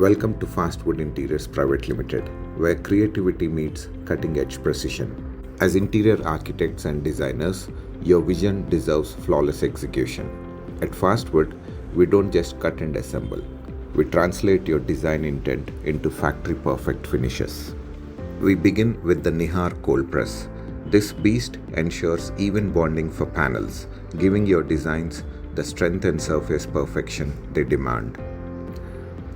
Welcome to Fastwood Interiors Private Limited, where creativity meets cutting-edge precision. As interior architects and designers, your vision deserves flawless execution. At Fastwood, we don't just cut and assemble. We translate your design intent into factory-perfect finishes. We begin with the Nihar cold press. This beast ensures even bonding for panels, giving your designs the strength and surface perfection they demand.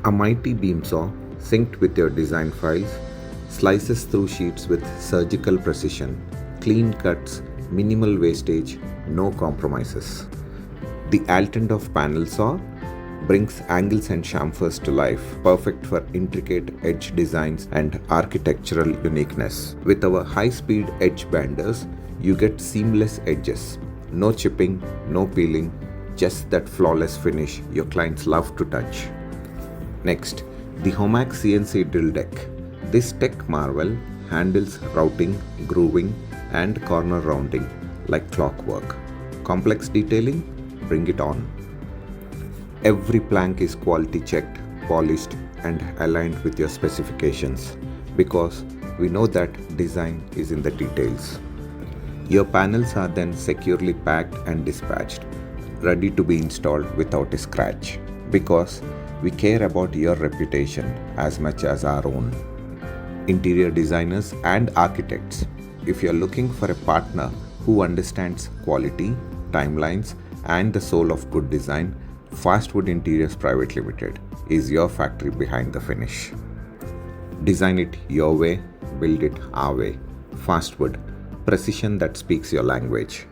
A mighty beam saw, synced with your design files, slices through sheets with surgical precision, clean cuts, minimal wastage, no compromises. The Altendorf panel saw brings angles and chamfers to life, perfect for intricate edge designs and architectural uniqueness. With our high-speed edge banders, you get seamless edges. No chipping, no peeling, just that flawless finish your clients love to touch. Next, the Homac CNC drill deck. This tech marvel handles routing, grooving, and corner rounding like clockwork. Complex detailing? Bring it on. Every plank is quality checked, polished, and aligned with your specifications because we know that design is in the details. Your panels are then securely packed and dispatched, ready to be installed without a scratch because we care about your reputation as much as our own. Interior designers and architects, if you're looking for a partner who understands quality, timelines, and the soul of good design, Fastwood Interiors Private Limited is your factory behind the finish. Design it your way, build it our way. Fastwood, precision that speaks your language.